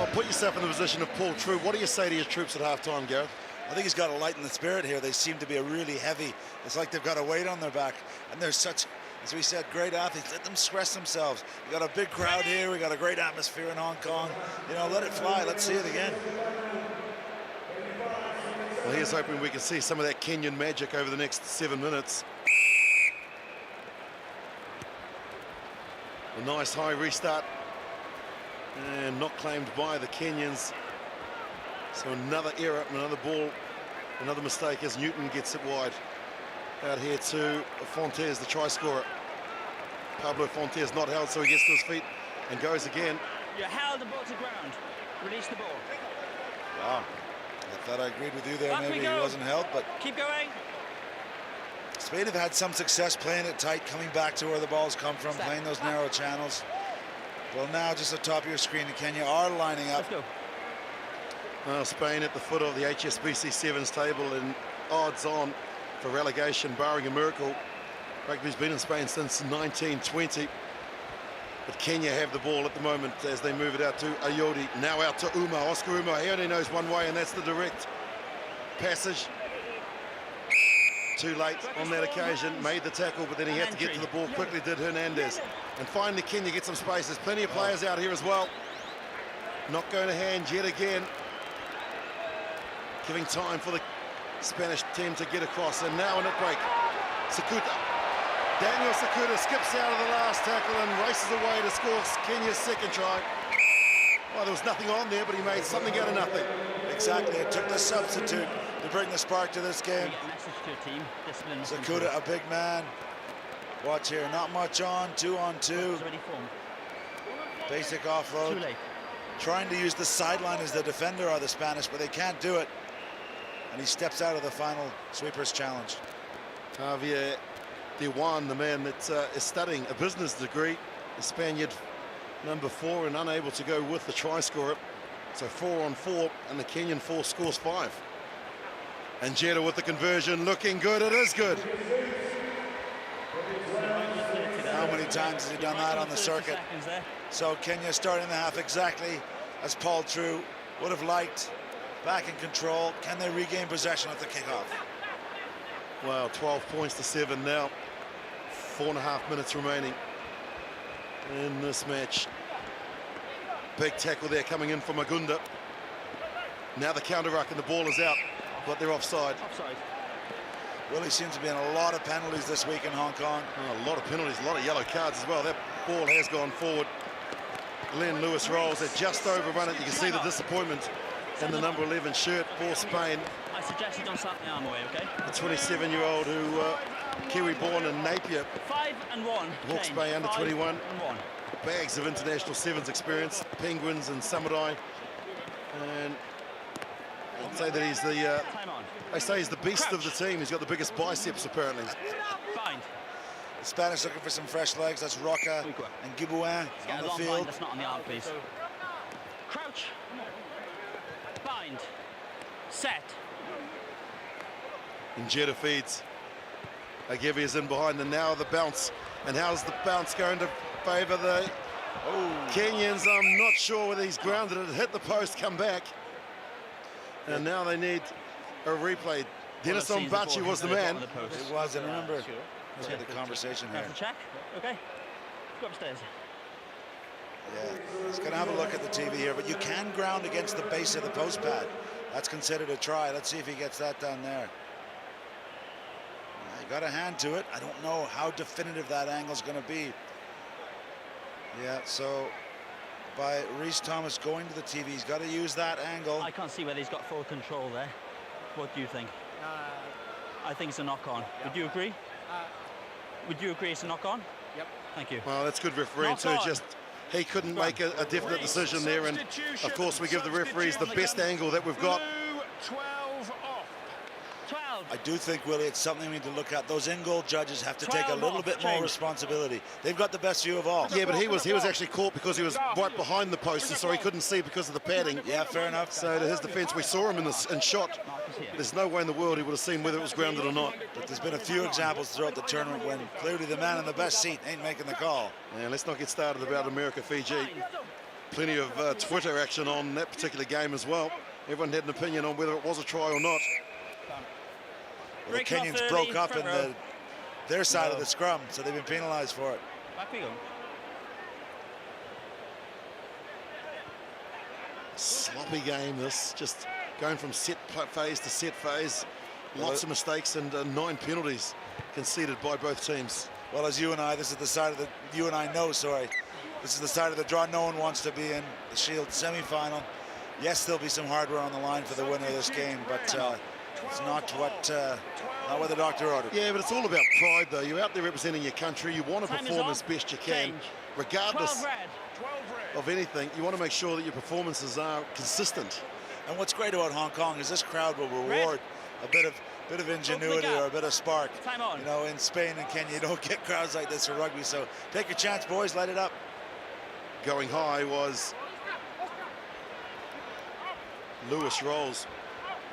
Well, put yourself in the position of Paul True. What do you say to your troops at halftime, Gareth? I think he's got to lighten the spirit here. They seem to be a really heavy. It's like they've got a weight on their back. And they're such, as we said, great athletes. Let them express themselves. We got a big crowd here. We got a great atmosphere in Hong Kong. You know, let it fly. Let's see it again. Well, here's hoping we can see some of that Kenyan magic over the next 7 minutes. A nice high restart. And not claimed by the Kenyans. So another error, another ball, another mistake as Newton gets it wide. Out here to Fontes, the try scorer. Pablo Fontes not held, so he gets to his feet and goes again. You held the ball to ground. Release the ball. Wow. I thought I agreed with you there. Back Maybe he wasn't held, but keep going. Spain have had some success playing it tight, coming back to where the balls come from, playing those narrow channels. Well, now just at the top of your screen, Kenya are lining up. Let's go. Well, Spain at the foot of the HSBC Sevens table and odds on for relegation, barring a miracle. Rugby's been in Spain since 1920. But Kenya have the ball at the moment as they move it out to Ayodi. Now out to Uma, Oscar Uma. He only knows one way, and that's the direct passage. Too late on that occasion, made the tackle, but then he had to get to the ball quickly, did Hernandez. And finally Kenya gets some space. There's plenty of players out here as well. Not going to hand yet again. Giving time for the Spanish team to get across, and now a net break. Sakuta. Daniel Sakuta skips out of the last tackle and races away to score Kenya's second try. Well, there was nothing on there, but he made something out of nothing. Exactly, it took the substitute to bring the spark to this game. Message to your team. Discipline. Sakuta, a big man. Watch here, not much on, 2-on-2. Basic offload. Too late. Trying to use the sideline as the defender are the Spanish, but they can't do it. And he steps out of the final sweepers challenge. Javier Dewan, the man that is studying a business degree, the Spaniard number 4 and unable to go with the try scorer. So 4-on-4, and the Kenyan force scores 5. And Jetta with the conversion, looking good. It is good. How many times has he done that on the circuit? So Kenya starting the half exactly as Paul True would have liked. Back in control. Can they regain possession at the kickoff? Well, 12 points to 7 now. 4.5 minutes remaining in this match. Big tackle there coming in from Magunda. Now the counter ruck and the ball is out, but they're offside. Offside. Really seems to be in a lot of penalties this week in Hong Kong. Oh, a lot of penalties, a lot of yellow cards as well. That ball has gone forward. Glenn Lewis rolls it, just overrun it. You can see the disappointment in the number 11 shirt for Spain. I suggest you don't slap the arm away, okay? A 27-year-old who Kiwi-born in Napier. 5-1. Hawke's Bay under 21. 5-1. Bags of international sevens experience, Penguins and Samurai. And I'd say that he's the I say he's the beast of the team. He's got the biggest biceps apparently. Bind. The Spanish looking for some fresh legs. That's Roca and Gibouin on the field. That's not on the arm, please. Crouch. Bind. Set. And Jetta feeds. Agevi is in behind, and now the bounce. And how's the bounce going to favour the Kenyans? I'm not sure whether he's grounded it. Hit the post, come back. And now they need a replay. Dennis Ombachi was the man. It was, and remember, let's get the conversation here. Check. Okay. Go upstairs. Yeah, he's going to have a look at the TV here, but you can ground against the base of the post pad. That's considered a try. Let's see if he gets that down there. He got a hand to it. I don't know how definitive that angle's going to be. Yeah, so by Reese Thomas going to the TV, he's got to use that angle. I can't see whether he's got full control there. What do you think? I think it's a knock-on. Yeah. Would you agree? Would you agree it's a knock-on? Yep. Thank you. Well, that's good refereeing too. Just he couldn't make a definite decision there, and of course we give the referees the best angle that we've got. 12 off. 12. I do think, Willie, it's something we need to look at. Those in-goal judges have to take a little bit more responsibility. They've got the best view of all. Yeah, but he was actually caught because he was right behind the post, and so he couldn't see because of the padding. Yeah, fair enough. So to his defence, we saw him in shot. There's no way in the world he would have seen whether it was grounded or not. But there's been a few examples throughout the tournament when clearly the man in the best seat ain't making the call. Yeah, let's not get started about America, Fiji. Plenty of Twitter action on that particular game as well. Everyone had an opinion on whether it was a try or not. Well, the Kenyans broke up in their side of the scrum, so they've been penalised for it. Back we go. Sloppy game, this. Just going from set phase to set phase. Lots of mistakes and 9 penalties conceded by both teams. Well, as you and I, this is the side of the, you and I know, sorry. This is the side of the draw no one wants to be in, the Shield semi-final. Yes, there'll be some hardware on the line for the winner of this game, but it's not what the doctor ordered. Yeah, but it's all about pride, though. You're out there representing your country. You want to perform as best you can, regardless of anything. You want to make sure that your performances are consistent. And what's great about Hong Kong is this crowd will reward a bit of ingenuity or a bit of spark. You know, in Spain and Kenya, you don't get crowds like this for rugby. So take your chance, boys. Light it up. Going high was Lewis Rolls,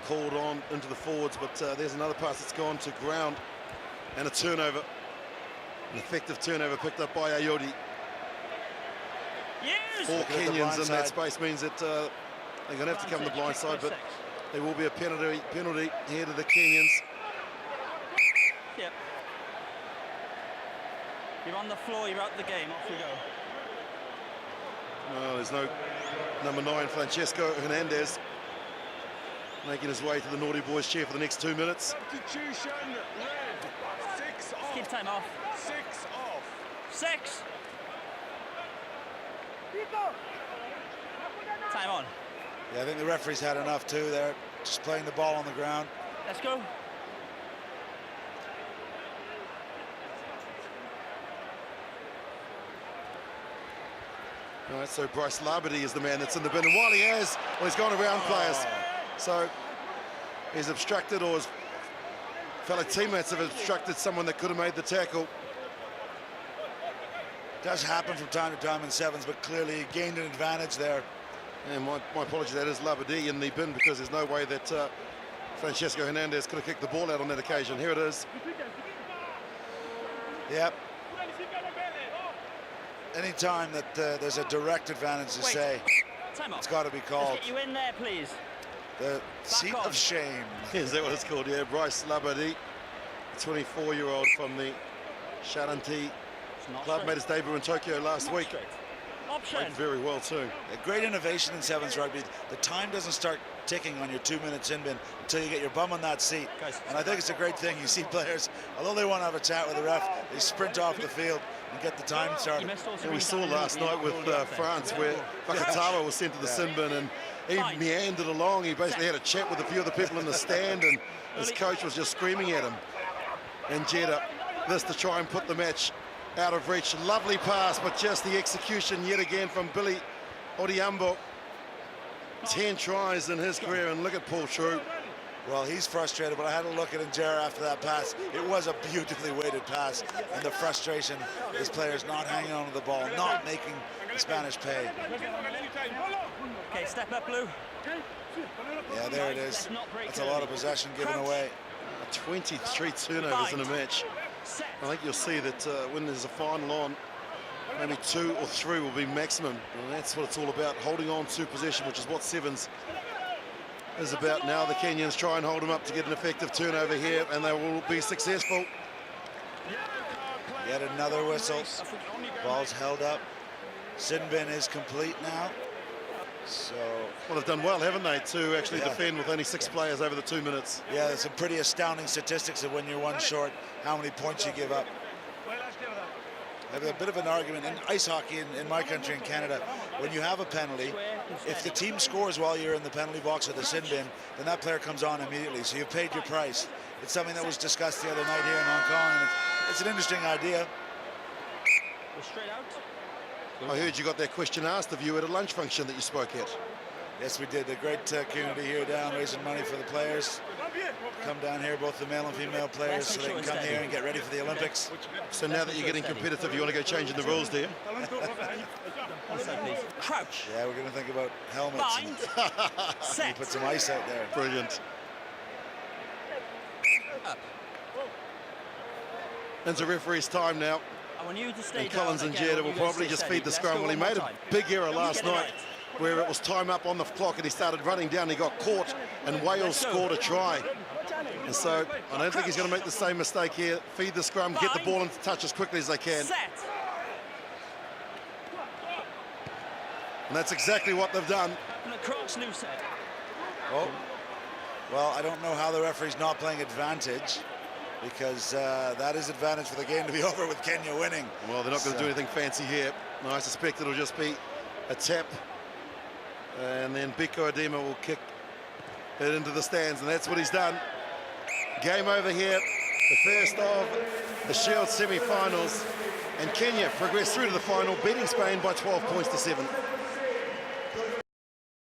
called on into the forwards, but there's another pass that's gone to ground and a turnover. An effective turnover picked up by Ayodi. Yes. 4 Kenyans in that space means that they're going to have to come to the blind side, but there will be a penalty here to the Kenyans. Yep. You're on the floor, you're out the game, off we go. No, there's no number 9, Francesco Hernandez, making his way to the Naughty Boys chair for the next 2 minutes. Substitution, red. 6 off. Keep time off. 6 off. 6. Time on. Yeah, I think the referee's had enough too there, just playing the ball on the ground. Let's go. All right, so Bryce Labadie is the man that's in the bin, and while he has, well, he's gone around players. So he's obstructed, or his fellow teammates have obstructed someone that could have made the tackle. Does happen from time to time in sevens, but clearly he gained an advantage there. And my apology, that is Labadie in the bin, because there's no way that Francesco Hernandez could have kicked the ball out on that occasion. Here it is. Yep. Anytime that there's a direct advantage to say, it's got to be called. Let's get you in there, please. The seat of shame. Is that what it's called? Yeah, Bryce Labadie, 24-year-old from the Charenton club, made his debut in Tokyo last week. Played very well too. A great innovation in sevens rugby. The time doesn't start ticking on your 2-minute sin bin until you get your bum on that seat. And I think it's a great thing. You see players, although they want to have a chat with the ref, they sprint off the field and get the time started. And we saw last night with France where Fakatawa was sent to the sin bin, and he meandered along. He basically had a chat with a few of the people in the stand, and his coach was just screaming at him. And Jeddah, this to try and put the match out of reach. Lovely pass, but just the execution yet again from Billy Odhiambo. 10 tries in his career, and look at Paul True. Well, he's frustrated, but I had a look at Injera after that pass. It was a beautifully weighted pass, and the frustration, this player's not hanging on to the ball, not making the Spanish pay. Okay, step up, Blue. Yeah, there it is. That's a lot of possession given away. 23 turnovers in a match. I think you'll see that when there's a final on, maybe 2 or 3 will be maximum, and that's what it's all about, holding on to possession, which is what sevens is about. Now the Kenyans try and hold them up to get an effective turnover here, and they will be successful. Yet another whistle. Ball's held up. Sin bin is complete now. So, well, they've done well, haven't they, to actually defend with only 6 players over the 2 minutes. Yeah, there's some pretty astounding statistics of when you're one short, how many points you give up. I have a bit of an argument in ice hockey in my country, in Canada. When you have a penalty, if the team scores while you're in the penalty box or the sin bin, then that player comes on immediately, so you've paid your price. It's something that was discussed the other night here in Hong Kong, and it's an interesting idea. We're straight out. I heard you got that question asked of you at a lunch function that you spoke at. Yes, we did. A great community here down, raising money for the players. Come down here, both the male and female players, so they can come here and get ready for the Olympics. So now that you're getting competitive, you want to go changing the rules, do you? Crouch. Yeah, we're going to think about helmets. And put some ice out there. Brilliant. Into referee's time now. I want you to stay And down Collins and again, Jetta or will you guys probably stay just steady. feed the Let's scrum. go Well, he one made more a time. big error You last get it night right. where it was time up on the clock and he started running down. He got caught and Wales scored a try. And so I don't think he's going to make the same mistake here. Feed the scrum, get the ball into touch as quickly as they can. Set. And that's exactly what they've done. And across, new set. Oh, well, I don't know how the referee's not playing advantage, because that is advantage for the game to be over with Kenya winning. Well, they're not going to do anything fancy here. No, I suspect it'll just be a tap. And then Biko Adema will kick it into the stands, and that's what he's done. Game over here, the first of the Shield semi-finals. And Kenya progressed through to the final, beating Spain by 12 points to 7.